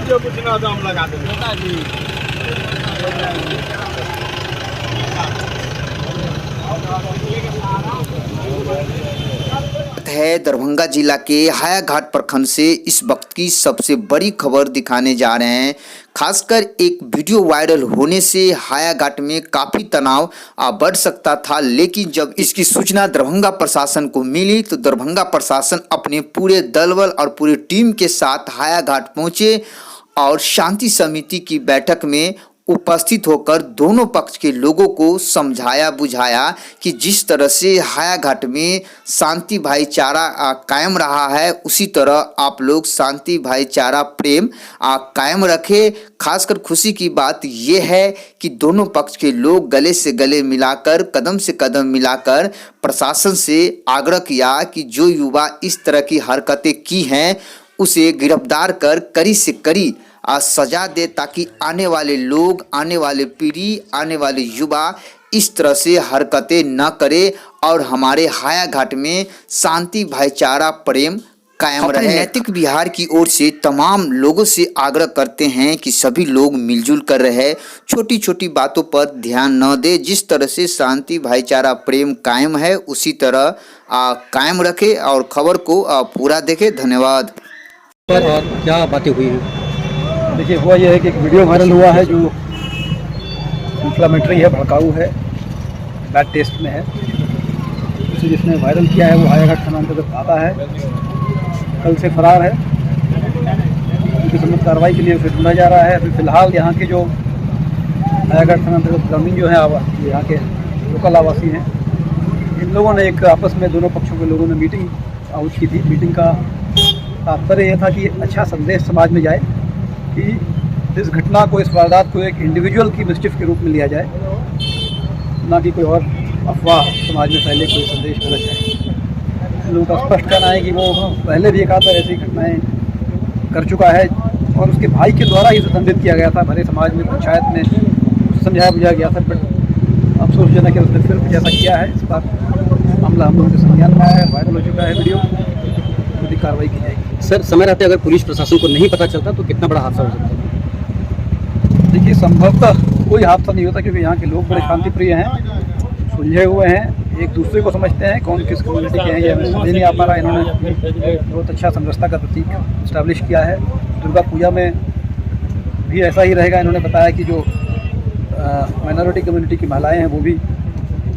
Video पूछना तो हम लगा देंगे है। दरभंगा जिला के हायाघाट प्रखंड से इस वक्त की सबसे बड़ी खबर दिखाने जा रहे हैं। खासकर एक वीडियो वायरल होने से हायाघाट में काफी तनाव बढ़ सकता था, लेकिन जब इसकी सूचना दरभंगा प्रशासन को मिली तो दरभंगा प्रशासन अपने पूरे दलबल और पूरी टीम के साथ हायाघाट पहुंचे और शांति समिति की बैठक में उपस्थित होकर दोनों पक्ष के लोगों को समझाया बुझाया कि जिस तरह से हायाघाट में शांति भाईचारा कायम रहा है, उसी तरह आप लोग शांति भाईचारा प्रेम कायम रखें। खासकर खुशी की बात यह है कि दोनों पक्ष के लोग गले से गले मिलाकर, कदम से कदम मिलाकर प्रशासन से आग्रह किया कि जो युवा इस तरह की हरकतें की हैं उसे गिरफ्तार कर कड़ी से कड़ी सजा दे, ताकि आने वाले लोग, आने वाले पीढ़ी, आने वाले युवा इस तरह से हरकतें न करे और हमारे हायाघाट में शांति भाईचारा प्रेम कायम रहे। नैतिक बिहार की ओर से तमाम लोगों से आग्रह करते हैं कि सभी लोग मिलजुल कर रहे, छोटी छोटी बातों पर ध्यान न दे। जिस तरह से शांति भाईचारा प्रेम कायम है उसी तरह कायम रखे और खबर को पूरा देखे। धन्यवाद। और क्या बातें हुई हैं? देखिए, हुआ यह है कि एक वीडियो वायरल हुआ है जो इन्फ्लामेटरी है, भड़काऊ है, बैड टेस्ट में है। उसे जिसने वायरल किया है वो हायाघाट थाना अंतर्गत आता है, कल से फरार है। उनकी समझ कार्रवाई के लिए उसे ढूंढा जा रहा है। अभी फिलहाल यहाँ के जो हायाघाट थाना अंतर्गत ग्रामीण जो है, यहाँ के लोकल आवासी हैं, इन लोगों ने एक आपस में दोनों पक्षों के लोगों ने मीटिंग आउट की थी। मीटिंग का तात्पर्य यह था कि अच्छा संदेश समाज में जाए कि इस घटना को, इस वारदात को एक इंडिविजुअल की मिस्चिफ के रूप में लिया जाए, ना कि कोई और अफवाह समाज में फैले, कोई संदेश गलत जाए। लोगों का स्पष्ट कहना है कि वो पहले भी एक आध ऐसी घटनाएं कर चुका है और उसके भाई के द्वारा ही संबोधित किया गया था भरे समाज में, पंचायत में समझाया बुझाया गया था। बट अफसोसजनक है उसने फिर कुछ ऐसा किया है। इस बार मामला हम लोगों के संज्ञान में आया है, वायरल हो चुका है वीडियो, पूरी कार्रवाई की जाएगी। सर, समय रहते अगर पुलिस प्रशासन को नहीं पता चलता तो कितना बड़ा हादसा हो सकता है? देखिए, संभवतः कोई हादसा नहीं होता, क्योंकि यहाँ के लोग बड़े शांति प्रिय हैं, सुलझे हुए हैं, एक दूसरे को समझते हैं। कौन किस कम्युनिटी के हैं ये हमें समझ नहीं आ पा रहा है। इन्होंने बहुत अच्छा समरसता का प्रतीक इस्टेब्लिश किया है। दुर्गा पूजा में भी ऐसा ही रहेगा। इन्होंने बताया कि जो माइनॉरिटी कम्युनिटी की महिलाएँ हैं वो भी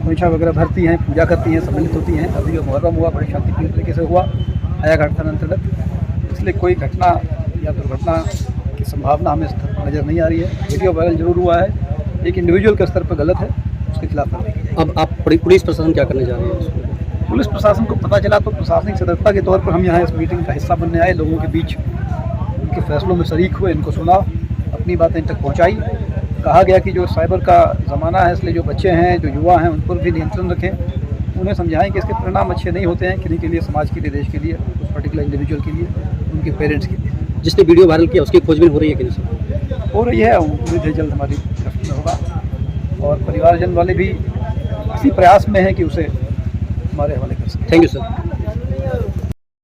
खोइछा वगैरह भरती हैं, पूजा करती हैं, सम्मिलित होती हैं। अभी जो मुहर्रम हुआ बड़े शांतिप्रिय तरीके से हुआ हायाघाट थाना अंतर्गत, इसलिए कोई घटना या दुर्घटना की संभावना हमें नज़र नहीं आ रही है। वीडियो वायरल जरूर हुआ है, एक इंडिविजुअल के स्तर पर गलत है, उसके खिलाफ कार्रवाई की जाएगी। अब आप पुलिस प्रशासन क्या करने जा रहे हैं? पुलिस प्रशासन को पता चला तो प्रशासनिक सदस्यता के तौर पर हम यहाँ इस मीटिंग का हिस्सा बनने आए, लोगों के बीच उनके फैसलों में शरीक हुए, इनको सुना, अपनी बातें इन तक पहुँचाई। कहा गया कि जो साइबर का ज़माना है, इसलिए जो बच्चे हैं, जो युवा हैं, उन पर भी नियंत्रण रखें। उन्हें समझाएं कि इसके परिणाम अच्छे नहीं होते हैं, किन्हीं के लिए, समाज के लिए, देश के लिए, उस पर्टिकुलर इंडिविजुअल के लिए, उनके पेरेंट्स के लिए। जिसने वीडियो वायरल किया उसकी खोजबीन हो रही है कि नहीं? हो रही है, उम्मीद है जल्द हमारी गिरफ्त में होगा और परिवारजन वाले भी इसी प्रयास में हैं कि उसे हमारे हवाले कर सकें। Thank you sir.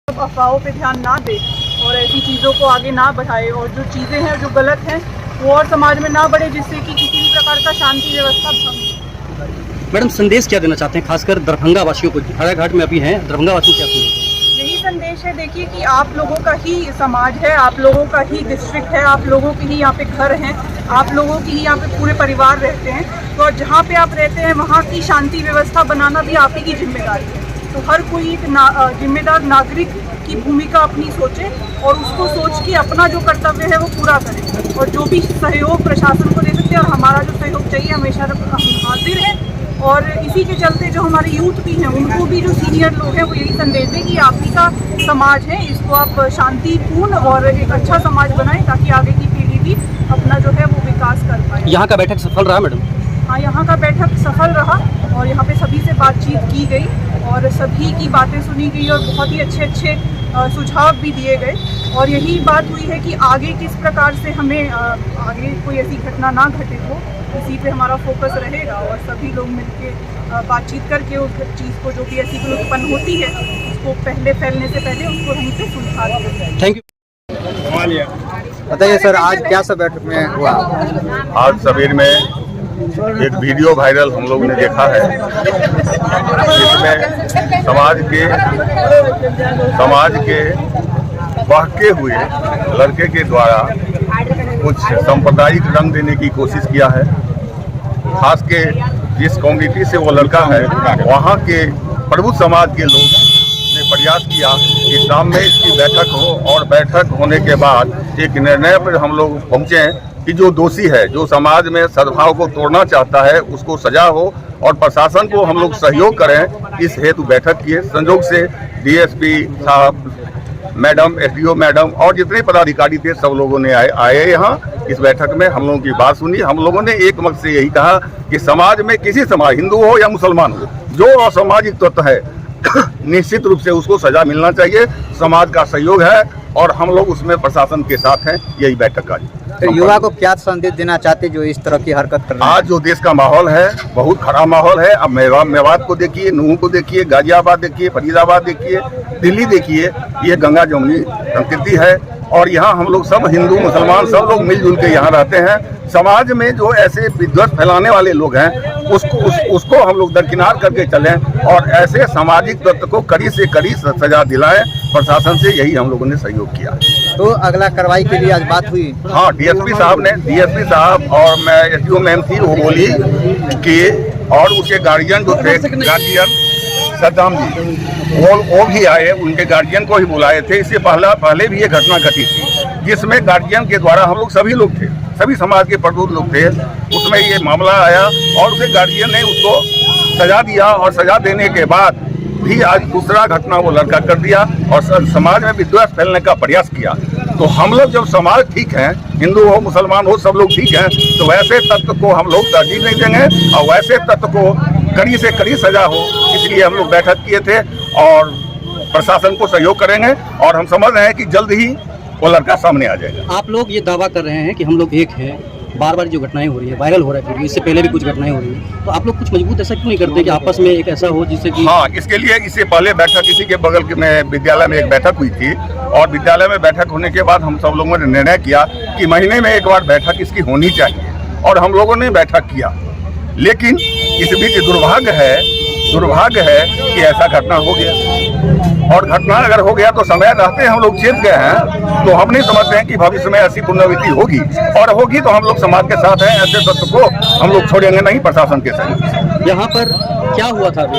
अफवाहों पे ध्यान ना दे और ऐसी चीज़ों को आगे ना बढ़ाए, और जो चीज़ें हैं जो गलत हैं वो और समाज में ना बढ़े, जिससे कि किसी भी प्रकार का शांति व्यवस्था भंग। मैडम, संदेश क्या देना चाहते हैं खासकर दरभंगा वासियों को? हायाघाट में अभी हैं, दरभंगा वासियों को क्या संदेश? यही संदेश है, देखिए कि आप लोगों का ही समाज है, आप लोगों का ही डिस्ट्रिक्ट है, आप लोगों के ही यहाँ पे घर हैं, आप लोगों की ही यहाँ पे पूरे परिवार रहते हैं। तो जहाँ पे आप रहते हैं वहाँ की शांति व्यवस्था बनाना भी आप ही की जिम्मेदारी है। तो हर कोई एक जिम्मेदार नागरिक की भूमिका अपनी सोचे और उसको सोच के अपना जो कर्तव्य है वो पूरा करे, और जो भी सहयोग प्रशासन को दे सकते हैं और हमारा जो सहयोग चाहिए हमेशा हम हाजिर हैं। और इसी के चलते जो हमारे यूथ भी हैं, उनको भी जो सीनियर लोग हैं वो यही संदेश दें कि आप ही का समाज है, इसको आप शांतिपूर्ण और एक अच्छा समाज बनाएं, ताकि आगे की पीढ़ी भी अपना जो है वो विकास कर पाए। यहाँ का बैठक सफल रहा मैडम? हाँ, यहाँ का बैठक सफल रहा और यहाँ पे सभी से बातचीत की गई और सभी की बातें सुनी गई और बहुत ही अच्छे अच्छे सुझाव भी दिए गए। और यही बात हुई है कि आगे किस प्रकार से हमें आगे कोई ऐसी घटना ना घटित हो, इसी पे हमारा फोकस रहेगा और सभी लोग मिलके बातचीत करके उस चीज़ को, जो भी ऐसी कोई उत्पन्न होती है, उसको पहले फैलने से पहले उसको वहीं पे सुलझा दें। Thank you. बताइए सर, आज क्या सब बैठक में हुआ? आज सवेर में एक वीडियो वायरल हम लोग ने देखा है, जिसमें समाज के बहके हुए लड़के के द्वारा कुछ सांप्रदायिक रंग देने की कोशिश किया है। खास के जिस कम्युनिटी से वो लड़का है, वहाँ के प्रभु समाज के लोग ने प्रयास किया कि शाम में इसकी बैठक हो, और बैठक होने के बाद एक निर्णय पर हम लोग पहुँचे कि जो दोषी है, जो समाज में सद्भाव को तोड़ना चाहता है, उसको सजा हो और प्रशासन को हम लोग सहयोग करें। इस हेतु बैठक किए। संयोग से डीएसपी साहब, मैडम, एसडीओ मैडम और जितने पदाधिकारी थे सब लोगों ने आए यहाँ इस बैठक में। हम लोगों की बात सुनी। हम लोगों ने एक मत से यही कहा कि समाज में किसी समाज, हिंदू हो या मुसलमान हो, जो असामाजिक तत्व है निश्चित रूप से उसको सजा मिलना चाहिए। समाज का सहयोग है और हम लोग उसमें प्रशासन के साथ हैं। यही बैठक का तो युवा को क्या संदेश देना चाहते जो इस तरह की हरकत कर रहे हैं? आज जो देश का माहौल है बहुत खराब माहौल है। अब मेवात को देखिए, नूह को देखिए, गाजियाबाद देखिए, फरीदाबाद देखिए, दिल्ली देखिए, ये गंगा जमुनी संस्कृति है और यहाँ हम लोग सब हिंदू मुसलमान सब लोग मिलजुल के यहाँ रहते हैं। समाज में जो ऐसे विद्वेष फैलाने वाले लोग हैं उसको हम लोग दरकिनार करके चलें और ऐसे सामाजिक तत्व को कड़ी से कड़ी सजा दिलाएं। प्रशासन से यही हम लोगों ने सहयोग किया। तो अगला कार्रवाई के लिए आज बात हुई? हाँ, डीएसपी साहब और मैं एसडीओ मैम थी, वो बोली कि और उसके गार्जियन जो थे, गार्जियन सद्दाम जी, वो भी आए, उनके गार्जियन को ही बुलाए थे। इससे पहले भी ये घटना घटी थी जिसमें गार्जियन के द्वारा हम लोग सभी लोग थे, सभी समाज के प्रबुद्ध लोग थे, उसमें ये मामला आया और उसे गार्जियन ने उसको सजा दिया और सजा देने के बाद भी आज दूसरा घटना वो लड़का कर दिया और समाज में विद्वेष फैलने का प्रयास किया। तो हम लोग जब समाज ठीक है, हिंदू हो मुसलमान हो सब लोग ठीक हैं, तो वैसे तत्व को हम लोग तरजीह नहीं देंगे और वैसे तत्व को कड़ी से कड़ी सजा हो, इसलिए हम लोग बैठक किए थे और प्रशासन को सहयोग करेंगे और हम समझ रहे हैं कि जल्द ही वो लड़का सामने आ जाएगा। आप लोग ये दावा कर रहे हैं कि हम लोग एक हैं, बार बार जो घटनाएं हो रही है, वायरल हो रहा है वीडियो, इससे पहले भी कुछ घटनाएं हो रही है, तो आप लोग कुछ मजबूत ऐसा क्यों नहीं करते कि आपस में एक ऐसा हो जिससे कि? हाँ, इसके लिए इससे पहले बैठक इसी के बगल में विद्यालय में एक बैठक हुई थी और विद्यालय में बैठक होने के बाद हम सब लोगों ने निर्णय किया कि महीने में एक बार बैठक इसकी होनी चाहिए और हम लोगों ने बैठक किया। लेकिन इस बीच दुर्भाग्य है कि ऐसा घटना हो गया और घटना अगर हो गया तो समय रहते हम लोग चेत गए हैं, तो हम नहीं समझते हैं कि भविष्य में ऐसी पुनरावृत्ति होगी और होगी तो हम लोग समाज के साथ हैं। ऐसे तत्व को हम लोग छोड़ेंगे नहीं, प्रशासन के साथ। यहाँ पर क्या हुआ था अभी?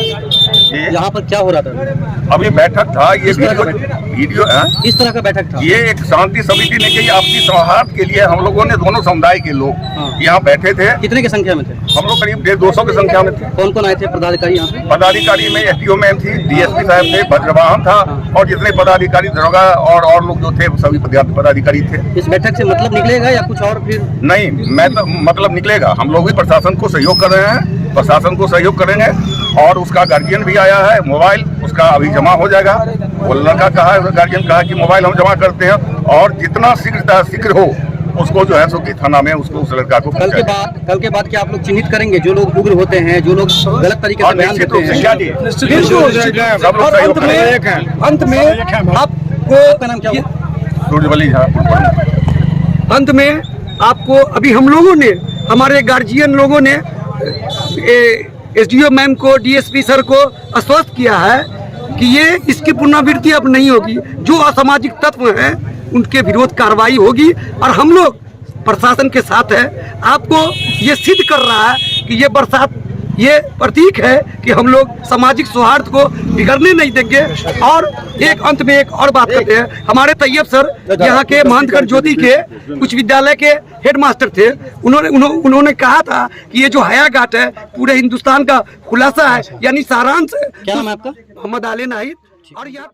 यहाँ पर क्या हो रहा था अभी? बैठक था, ये वीडियो इस तरह का बैठक था। ये एक शांति समिति ने की आपसी सौहार्द के लिए हम लोगों ने दोनों समुदाय के लोग यहाँ बैठे थे। कितने की संख्या में थे? हम लोग करीब 150 की संख्या में थे। कौन कौन आए थे पदाधिकारी यहाँ पे? पदाधिकारी में एसडीओ मैम थी, डीएसपी साहब थे, वज्रवाहन था और जितने पदाधिकारी दरोगा और लोग जो थे सभी पदाधिकारी थे। इस बैठक से मतलब निकलेगा या कुछ और फिर? नहीं, मैं तो मतलब निकलेगा। हम लोग भी प्रशासन को सहयोग कर रहे हैं, प्रशासन को सहयोग करेंगे और उसका गार्जियन भी आया है। मोबाइल उसका अभी जमा हो जाएगा। वो लड़का कहा है, गार्जियन कहा कि मोबाइल हम जमा करते हैं और जितना शीघ्र हो उसको जो है सो कि थाना में उसको उस लड़का को कल के बाद क्या आप लोग चिन्हित करेंगे जो लोग उग्र होते हैं, जो लोग गलत तरीके से बयान देते हैं? अंत में आपका नाम क्या हुआ? सूर्यवली झा। अंत में आपको अभी हम लोगों ने, हमारे गार्जियन लोगों ने एसडीओ मैम को, डीएसपी सर को आश्वस्त किया है कि ये इसकी पुनरावृत्ति अब नहीं होगी। जो असामाजिक तत्व हैं उनके विरोध कार्रवाई होगी और हम लोग प्रशासन के साथ है। आपको ये सिद्ध कर रहा है कि ये बरसात ये प्रतीक है कि हम लोग सामाजिक सौहार्द को बिगड़ने नहीं देंगे। और एक अंत में एक और बात करते हैं, हमारे तैयब सर यहाँ के महंतगढ़ ज्योति के कुछ विद्यालय के हेडमास्टर थे, उन्होंने कहा था कि ये जो हया घाट है पूरे हिंदुस्तान का खुलासा है, यानी सारांश है। क्या नाम है आपका? मोहम्मद आले नाहिद। और यहाँ